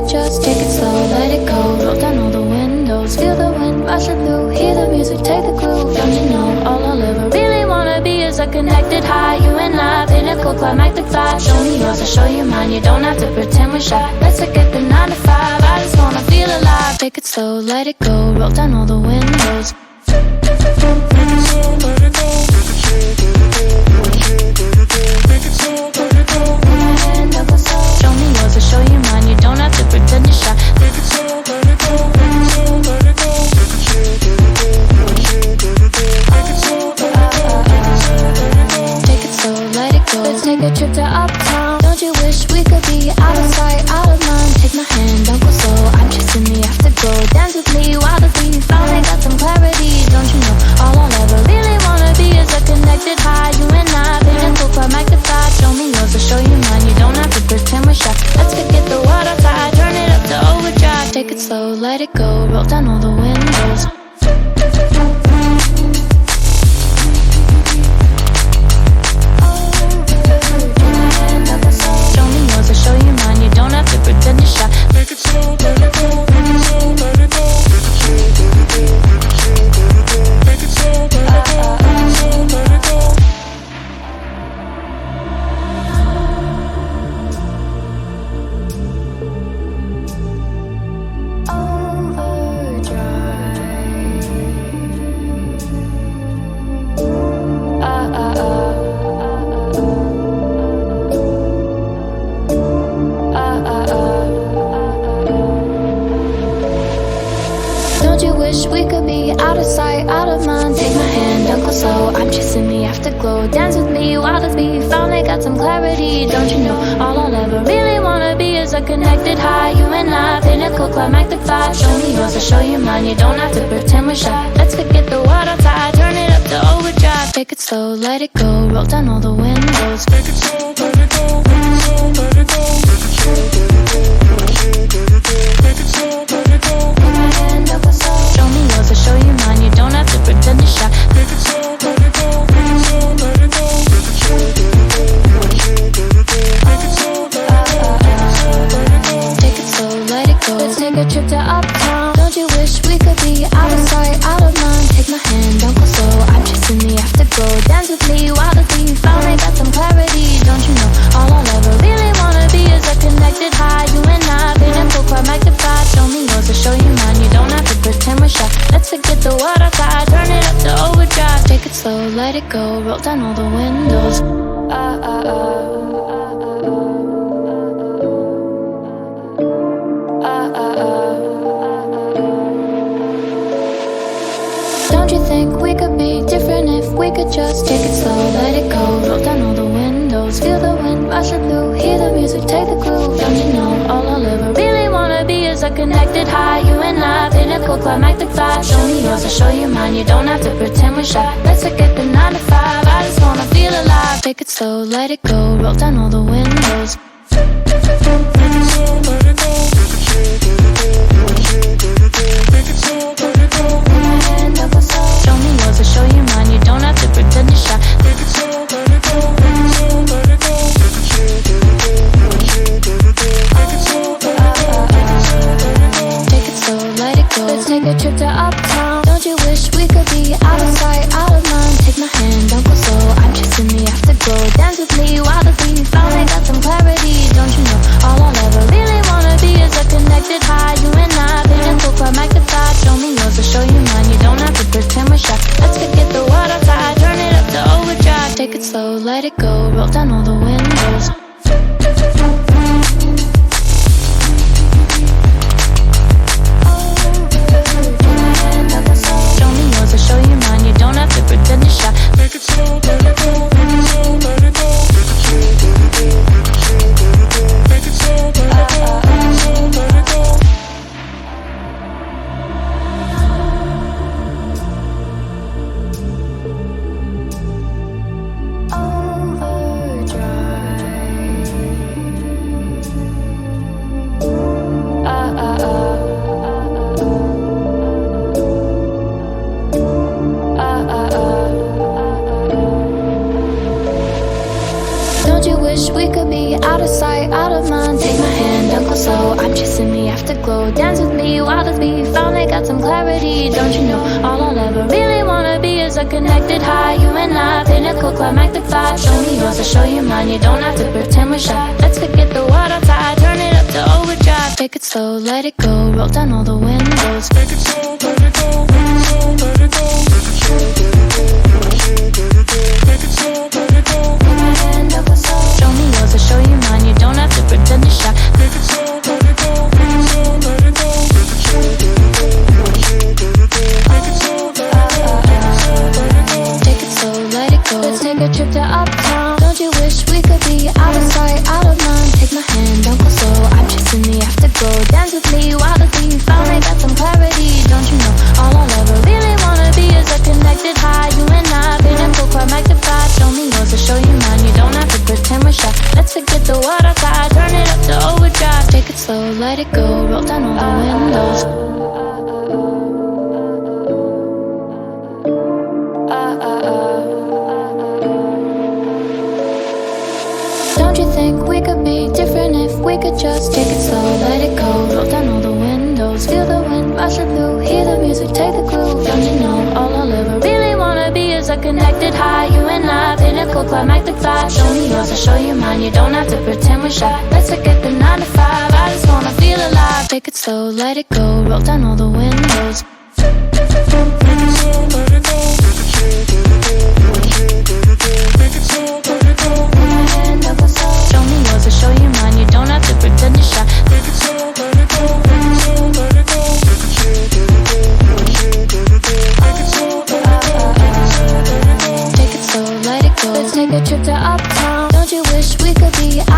could just take it slow, let it go. Roll down all the windows, feel the wind rushing through. Hear the music, take the groove. Don't you know, all I'll ever really wanna be is a connected high. You and I, pinnacle, climactic vibe. Show me yours, I'll show you mine. You don't have to pretend we're shy. Let's forget the 9 to 5. I just wanna feel alive. Take it slow, let it go. Roll down all the windows. Show me yours, I'll show you mine. You don't have to pretend you're shy. Take it slow, let it go. Let's take a trip to uptown. Don't you wish we could be out of sight, out of mind? Take my hand, don't go slow. I'm chasing the afterglow. Dance with me while the beat finally got some clarity. Don't you know, all I'll ever really wanna be is a connected high. You and I, pinnacle, climactic vibe. Show me yours, I'll show you mine. You don't have to pretend we're shy. Let's forget the world outside, turn it up to overdrive. Take it slow, let it go. Roll down all the windows. Show you mine, you don't have to pretend you're shy. Make it slow, let it go. Make it slow, let it go. Make it slow, let it go. Make it slow, let it go. Don't you wish we could be out of sight, out of mind? Take my hand, don't go slow. I'm chasing the afterglow. Dance with me while the beat finally got some clarity. Don't you know, all I'll ever really wanna be is a connected high. You and I, pinnacle, climactic vibe. Show me yours, I'll show you mine. You don't have to pretend we're shy. Let's forget the world outside, turn it up to overdrive. Take it slow, let it go. Roll down all the windows. Take it slow, let it go. Make it slow, let it go. Make it slow, let it go. Make it slow, let it go. Take my hand, don't go slow. Show me yours, I'll show you mine. You don't have to pretend you're shy. Make it slow, let it go. Make it slow, let it go. Make it slow, let it go. Make it slow, let it go. Take it slow, let it go. Let's take a trip to uptown. Don't you wish we could be out of sight, out of mind? Take my hand, don't go slow. I'm chasing the afterglow. Dance with me while the beat finally got some clarity. Don't you know, all I'll ever really wanna be is a connected high. You and I, pinnacle, climactic vibe. Show me yours, I'll show you mine. You don't have to pretend we're shy. Let's forget the world outside, turn it up to overdrive. Take it slow, let it go. Roll down all the windows. Don't you think we could be different if we could just take it slow, let it go. Roll down all the windows, feel the wind rushing through. Hear the music, take the groove. Don't you know, all I'll ever really wanna be is a connected high. You and I, pinnacle, climactic vibe. Show me yours, I'll show you mine. You don't have to pretend we're shy. Let's forget the 9 to 5. I just wanna feel alive. Take it slow, let it go. Roll down all the windows. Make it slow, let it go. Make it slow, let it go. Show me yours, I'll show you mine. You don't have to pretend you're shy. Make it slow, let it go. Make it slow, let it go. Make it slow, let it go. Take it slow, let it go. Let's take a trip to uptown. Don't you wish we could be out of sight, out of mind? Take my hand, don't go slow. I'm chasing the afterglow. Dance with me while the beat finally got some clarity. Don't you know, all I'll ever really wanna be is a connected high. You and I, pinnacle, climactic vibe. Show me yours, I'll show you mine. You don't have to pretend we're shy. Let's forget the world outside, turn it up to overdrive. Take it slow, let it go. Roll down all the windows. Show me yours, I'll show you mine. You don't have to pretend you're shy. Make it slow, let it go. Make it slow, let it go. Make it slow, let it go. Make it slow, let it go. go. Dance with me, wild as me, finally got some clarity. Don't you know, all I'll ever really wanna be is a connected high. You and I, pinnacle, climactic vibe. Show me yours, I'll show you mine. You don't have to pretend we're shy. Let's forget the water tide, turn it up to overdrive. Take it slow, let it go, roll down all the windows. Take it slow, let it go, let it slow, let it go. Take it slow, let it go. Put my hand up a soul. Show me yours, I'll show you mine. You don't have to pretend to shy. Take it slow, let it go, let it slow, let it go. Take it slow, let it go, take it slow, take it slow, let it go. Let's take a trip to uptown. Don't you wish we could be out of sight, out of mind? Take my hand, don't go slow. I'm chasing the afterglow. Dance with me, wild as me, finally got some clarity. Don't you know, all I'll ever really wanna be is a connected high. You and I, pinnacle, climactic vibe. Show me yours, I'll show you mine. You don't have to pretend we're shy. Let's forget the water tide, turn it up to overdrive. Take it slow, let it go, roll down all the windows. Don't you think we could be different if we could just take it slow, let it go, roll down all the windows. Feel the wind rushing through, hear the music, take the groove. Don't you know, all I'll ever really wanna be is a connected high. You and I, pinnacle, climactic vibe. Show me yours, I'll show you mine. You don't have to pretend we're shy. Let's forget the 9 to 5, I just wanna feel alive. Take it slow, let it go, roll down all the windows. Take it slow, let it go. Take it slow, let it go. Put my hand up a soul. Show me yours, I'll show you mine. You don't have to pretend to shy. Take it slow, let it go. Take it slow, let it go. Take it slow, take it slow, let it go. Let's take a trip to uptown. Don't you wish we could be out